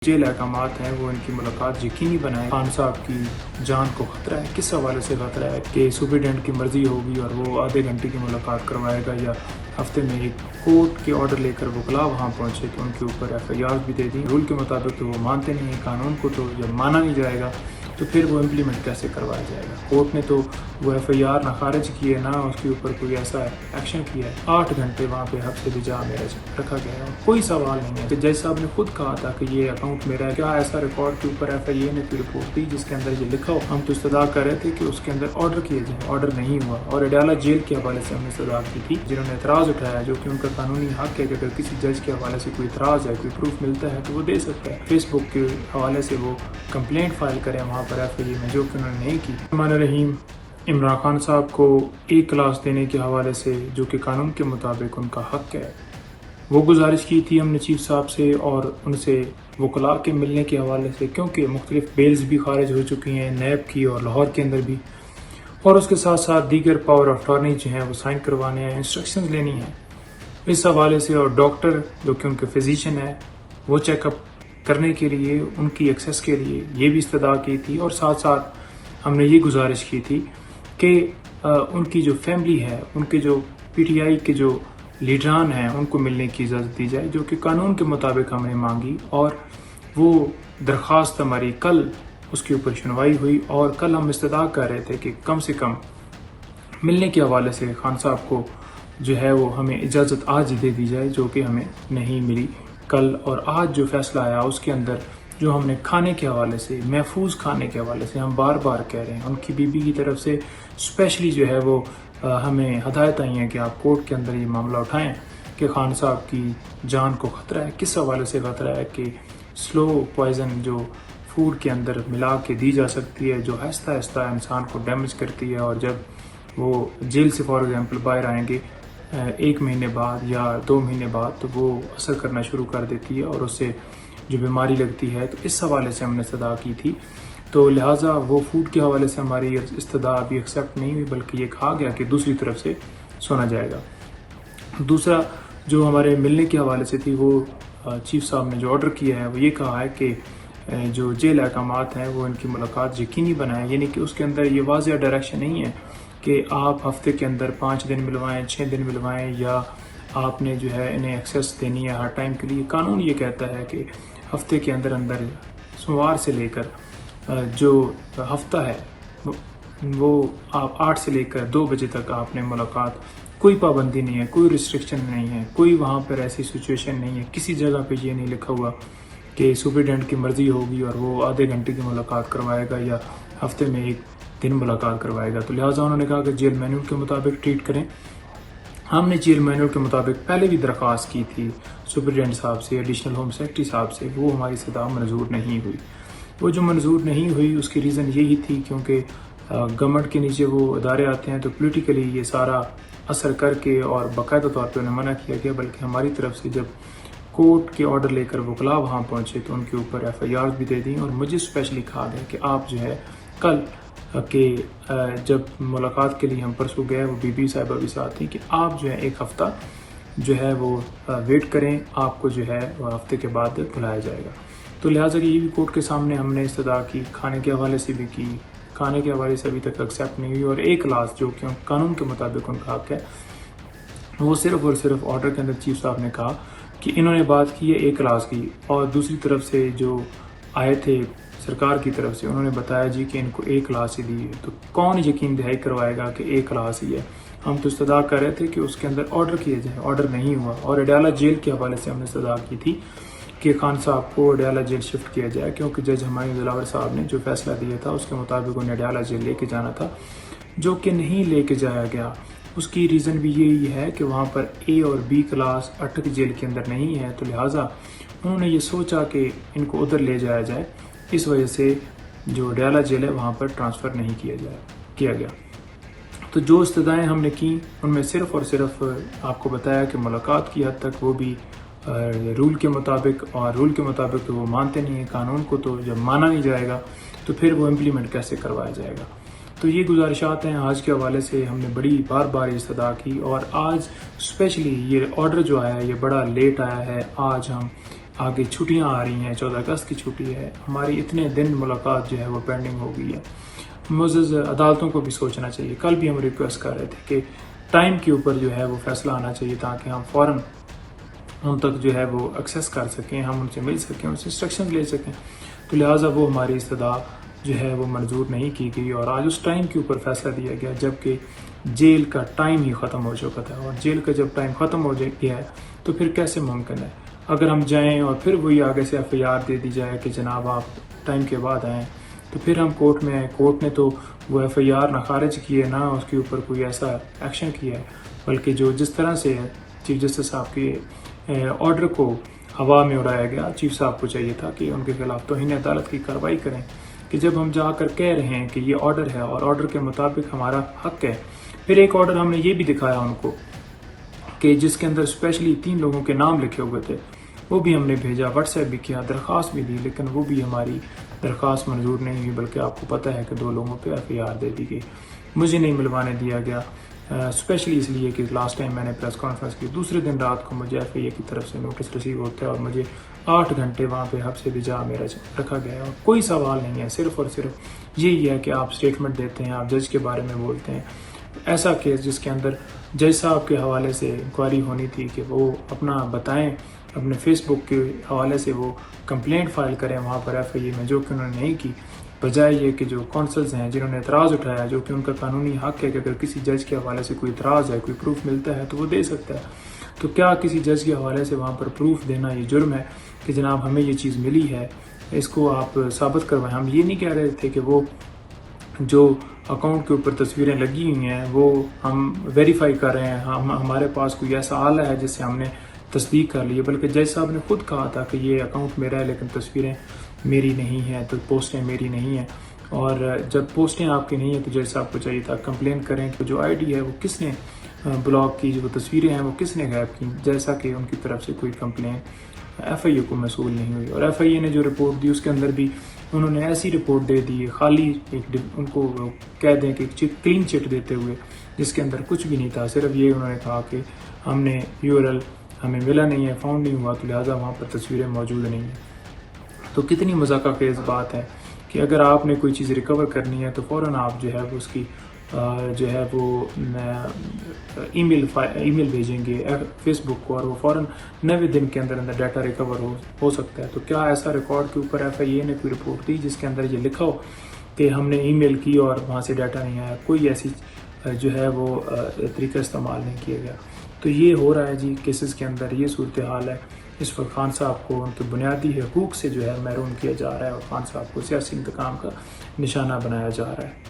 Jail अहकामात हैं वो इनकी मुलाकात यकीनी बनाए। खान साहब की जान को खतरा है, किस हवाले से खतरा है कि सुपरिटेंडेंट की मर्जी होगी और वो आधे घंटे की मुलाकात करवाएगा या हफ्ते में एक कोर्ट के ऑर्डर लेकर वकला वहाँ पहुँचे तो उनके ऊपर FIR भी दे दी। रूल के मुताबिक तो वो मानते नहीं हैं, कानून को तो जब माना नहीं जाएगा तो फिर वो इम्प्लीमेंट कैसे करवाया जाएगा। कोर्ट ने तो वो FIR ना खारिज की है ना उसके ऊपर कोई ऐसा एक्शन किया है। 8 घंटे वहाँ पे हफ्ते भी जा मेरा रखा गया है, कोई सवाल नहीं है। तो जज साहब ने खुद कहा था कि ये अकाउंट मेरा है, क्या ऐसा रिकॉर्ड के ऊपर FIA ने कोई रिपोर्ट दी जिसके अंदर ये लिखा हो। हम तो इस्तदा कर रहे थे कि उसके अंदर ऑर्डर किए जाए, ऑर्डर नहीं हुआ। और अडयाला जेल के हवाले से हमने इस्तदा की थी, जिन्होंने एतराज़ उठाया, जो कि उनका कानूनी हक है कि अगर किसी जज के हवाले से कोई एतराज़ है, कोई प्रूफ मिलता है तो वो दे सकता है। फेसबुक के हवाले से वो कंप्लेंट फाइल करें वहाँ पर FIA में, जो कि उन्होंने नहीं की। रहमान रहीम, इमरान खान साहब को एक क्लास देने के हवाले से जो कि कानून के मुताबिक उनका हक है, वो गुजारिश की थी हमने चीफ साहब से और उनसे वकला के मिलने के हवाले से, क्योंकि मुख्तलिफ बेल्स भी खारिज हो चुकी हैं नैब की और लाहौर के अंदर भी, और उसके साथ साथ दीगर पावर ऑफ अटॉर्नी जो हैं वो साइन करवाने हैं, इंस्ट्रक्शंस लेनी हैं इस हवाले से। और डॉक्टर जो कि उनके फिजिशियन है वो चेकअप करने के लिए, उनकी एक्सेस के लिए ये भी इस्तदा की थी। और साथ साथ हमने ये गुजारिश की थी कि उनकी जो फैमिली है, उनके जो PTI के जो लीडरान हैं उनको मिलने की इजाज़त दी जाए, जो कि कानून के मुताबिक हमने मांगी। और वो दरख्वास्त हमारी कल उसके ऊपर सुनवाई हुई और कल हम इस्तदा कर रहे थे कि कम से कम मिलने के हवाले से खान साहब को जो है वो हमें इजाज़त आज दे दी जाए, जो कि हमें नहीं मिली कल। और आज जो फैसला आया उसके अंदर जो हमने खाने के हवाले से, महफूज खाने के हवाले से हम बार बार कह रहे हैं, उनकी बीबी की तरफ से स्पेशली जो है वो हमें हदायत आई है कि आप कोर्ट के अंदर ये मामला उठाएं कि खान साहब की जान को खतरा है। किस हवाले से खतरा है कि स्लो पॉइजन जो फूड के अंदर मिला के दी जा सकती है, जो आहिस्ता आहिस्ता इंसान को डैमेज करती है, और जब वो जेल से फॉर एग्जांपल बाहर आएंगे 1 महीने बाद या 2 महीने बाद तो वो असर करना शुरू कर देती है और उससे जो बीमारी लगती है। तो इस हवाले से हमने इस्तदा की थी, तो लिहाजा वो फूड के हवाले से हमारी इस्तदा अभी एक्सेप्ट नहीं हुई, बल्कि ये कहा गया कि दूसरी तरफ से सुना जाएगा। दूसरा जो हमारे मिलने के हवाले से थी, वो चीफ साहब ने जो ऑर्डर किया है वो ये कहा है कि जो जेल अहकामात हैं वो इनकी मुलाकात यकीनी बनाएं, यानी कि उसके अंदर ये वाज़ेह डायरेक्शन नहीं है कि आप हफ्ते के अंदर 5 दिन मिलवाएं, 6 दिन मिलवाएं, या आपने जो है इन्हें एक्सेस देनी है हर टाइम के लिए। कानून ये कहता है कि हफ्ते के अंदर अंदर सोमवार से लेकर जो हफ्ता है वो आप 8 से लेकर 2 बजे तक आपने मुलाकात, कोई पाबंदी नहीं है, कोई रिस्ट्रिक्शन नहीं है, कोई वहाँ पर ऐसी सिचुएशन नहीं है, किसी जगह पे ये नहीं लिखा हुआ कि सुपरिटेंडेंट की मर्जी होगी और वो आधे घंटे की मुलाकात करवाएगा या हफ्ते में 1 दिन मुलाकात करवाएगा। तो लिहाजा उन्होंने कहा कि जेल मैनुअल के मुताबिक ट्रीट करें। हमने जेल मैनुअल के मुताबिक पहले भी दरख्वास्त की थी सुपरिटेंडेंट साहब से, एडिशनल होम सेक्रेटरी साहब से, वो हमारी इस्तदा मंजूर नहीं हुई। वो जो मंजूर नहीं हुई उसकी रीज़न यही थी क्योंकि गवर्नमेंट के नीचे वो अदारे आते हैं तो पोलिटिकली ये सारा असर करके और बाकायदा तौर पर उन्हें मना किया गया, बल्कि हमारी तरफ से जब कोर्ट के ऑर्डर लेकर वकला वहाँ पहुँचे तो उनके ऊपर FIR भी दे दी। और मुझे स्पेशली कहा गया कि आप जो है कल कि जब मुलाकात के लिए हम परसों गए, वो बीबी साहिबा भी साथ थी, कि आप जो है 1 हफ़्ता जो है वो वेट करें, आपको जो है वो हफ्ते के बाद बुलाया जाएगा। तो लिहाजा ये भी कोर्ट के सामने हमने इस्तदा की, खाने के हवाले से भी की, खाने के हवाले से अभी तक एक्सेप्ट नहीं हुई। और एक क्लास जो कि कानून के मुताबिक उनका हक है, वो सिर्फ और सिर्फ ऑर्डर के अंदर चीफ साहब ने कहा कि इन्होंने बात की है 1 क्लास की, और दूसरी तरफ से जो आए थे सरकार की तरफ से उन्होंने बताया जी कि इनको 1 क्लास ही दी है। तो कौन यकीन दहाई करवाएगा कि 1 क्लास ही है। हम तो इस्तदा कर रहे थे कि उसके अंदर ऑर्डर किए जाए, ऑर्डर नहीं हुआ। और अडयाला जेल के हवाले से हमने इस्तदा की थी कि खान साहब को अडयाला जेल शिफ्ट किया जाए, क्योंकि जज हमायूं दिलावर साहब ने जो फैसला दिया था उसके मुताबिक उन्हें अडयाला जेल लेके जाना था, जो कि नहीं लेके जाया गया। उसकी रीज़न भी यही है कि वहाँ पर A और B क्लास अटक जेल के अंदर नहीं है, तो लिहाजा उन्होंने ये सोचा कि इनको उधर ले जाया जाए। इस वजह से जो अडयाला जेल है वहाँ पर ट्रांसफ़र नहीं किया गया। तो जो इस्तदाएँ हमने की उनमें सिर्फ़ और सिर्फ आपको बताया कि मुलाकात की हद तक, वो भी रूल के मुताबिक, और रूल के मुताबिक तो वो मानते नहीं हैं, कानून को तो जब माना नहीं जाएगा तो फिर वो इम्प्लीमेंट कैसे करवाया जाएगा। तो ये गुजारिशात हैं आज के हवाले से, हमने बड़ी बार बार इस्तदा की, और आज स्पेशली ये ऑर्डर जो आया है ये बड़ा लेट आया है। आज हम آگے چھٹیاں آ رہی ہیں، 14 اگست کی چھٹی ہے، ہماری اتنے دن ملاقات جو ہے وہ پینڈنگ ہو گئی ہے۔ معزز عدالتوں کو بھی سوچنا چاہیے۔ کل بھی ہم ریکویسٹ کر رہے تھے کہ ٹائم کے اوپر جو ہے وہ فیصلہ آنا چاہیے تاکہ ہم فوراً ان تک جو ہے وہ ایکسیس کر سکیں، ہم ان سے مل سکیں، ان سے انسٹرکشن لے سکیں۔ تو لہٰذا وہ ہماری استدعا جو ہے وہ منظور نہیں کی گئی اور آج اس ٹائم کے اوپر فیصلہ دیا گیا جبکہ جیل کا ٹائم ہی ختم ہو چکا تھا، اور جیل کا جب ٹائم ختم ہو گیا ہے تو پھر کیسے ممکن ہے اگر ہم جائیں اور پھر وہی آگے سے ایف آئی آر دے دی جائے کہ جناب آپ ٹائم کے بعد آئیں، تو پھر ہم کورٹ میں آئیں، کورٹ نے تو وہ ایف آئی آر نہ خارج کی ہے نہ اس کے اوپر کوئی ایسا ایکشن کیا ہے، بلکہ جو جس طرح سے چیف جسٹس صاحب کے آرڈر کو ہوا میں اڑایا گیا، چیف صاحب کو چاہیے تھا کہ ان کے خلاف توہین عدالت کی کارروائی کریں کہ جب ہم جا کر کہہ رہے ہیں کہ یہ آرڈر ہے اور آرڈر کے مطابق ہمارا حق ہے۔ پھر ایک آرڈر ہم نے یہ بھی دکھایا ان کو کہ جس کے اندر اسپیشلی 3 لوگوں کے نام لکھے ہوئے تھے، وہ بھی ہم نے بھیجا، واٹس ایپ بھی کیا، درخواست بھی دی، لیکن وہ بھی ہماری درخواست منظور نہیں ہوئی، بلکہ آپ کو پتہ ہے کہ 2 لوگوں پہ ایف آئی آر دے دی گئی، مجھے نہیں ملوانے دیا گیا، اسپیشلی اس لیے کہ لاسٹ ٹائم میں نے پریس کانفرنس کی، دوسرے دن رات کو مجھے ایف آئی اے کی طرف سے نوٹس ریسیو ہوتا ہے اور مجھے 8 گھنٹے وہاں پہ حبس بجا میرا رکھا گیا ہے، اور کوئی سوال نہیں ہے، صرف اور صرف یہی ہے کہ آپ اسٹیٹمنٹ دیتے ہیں، آپ جج کے بارے میں بولتے ہیں۔ ایسا کیس جس کے اندر جج صاحب کے حوالے سے انکوائری ہونی تھی کہ وہ اپنا بتائیں، اپنے فیس بک کے حوالے سے وہ کمپلینٹ فائل کریں وہاں پر ایف آئی اے میں، جو کہ انہوں نے نہیں کی، بجائے یہ کہ جو کونسلز ہیں جنہوں نے اعتراض اٹھایا، جو کہ ان کا قانونی حق ہے کہ اگر کسی جج کے حوالے سے کوئی اعتراض ہے، کوئی پروف ملتا ہے تو وہ دے سکتا ہے، تو کیا کسی جج کے حوالے سے وہاں پر پروف دینا یہ جرم ہے کہ جناب ہمیں یہ چیز ملی ہے، اس کو آپ ثابت کروائیں۔ ہم یہ نہیں کہہ رہے تھے کہ وہ جو اکاؤنٹ کے اوپر تصویریں لگی ہوئی ہیں وہ ہم ویریفائی کر رہے ہیں، ہمارے پاس کوئی ایسا آلہ ہے جس سے ہم نے تصدیق کر لی ہے، بلکہ جج صاحب نے خود کہا تھا کہ یہ اکاؤنٹ میرا ہے لیکن تصویریں میری نہیں ہیں، تو پوسٹیں میری نہیں ہیں، اور جب پوسٹیں آپ کی نہیں ہیں تو جج صاحب کو چاہیے تھا کمپلین کریں کہ جو آئی ڈی ہے وہ کس نے بلاک کی، جو تصویریں ہیں وہ کس نے غائب کی، جیسا کہ ان کی طرف سے کوئی کمپلین ایف آئی اے کو موصول نہیں ہوئی، اور ایف آئی اے نے جو رپورٹ دی اس کے اندر بھی انہوں نے ایسی رپورٹ دے دی خالی ان کو کہہ دیں کہ کلین چٹ دیتے ہوئے، جس کے اندر کچھ بھی نہیں تھا، صرف یہ انہوں نے کہا کہ ہم نے یو آر ایل ہمیں ملا نہیں ہے، فاؤنڈ نہیں ہوا، تو لہٰذا وہاں پر تصویریں موجود نہیں ہیں۔ تو کتنی مذاقہ خیز بات ہے کہ اگر آپ نے کوئی چیز ریکور کرنی ہے تو فوراً آپ جو ہے وہ اس کی جو ہے وہ ای میل بھیجیں گے فیس بک کو، اور وہ فوراً 90 دن کے اندر ڈیٹا ریکور ہو سکتا ہے۔ تو کیا ایسا ریکارڈ کے اوپر ایف آئی اے نے کوئی رپورٹ دی جس کے اندر یہ لکھا ہو کہ ہم نے ای میل کی اور وہاں سے ڈیٹا نہیں آیا؟ کوئی ایسی جو ہے وہ طریقہ استعمال نہیں کیا گیا۔ تو یہ ہو رہا ہے جی کیسز کے اندر، یہ صورتحال ہے۔ اس وقت خان صاحب کو ان کے بنیادی حقوق سے جو ہے محروم کیا جا رہا ہے، اور خان صاحب کو سیاسی انتقام کا نشانہ بنایا جا رہا ہے۔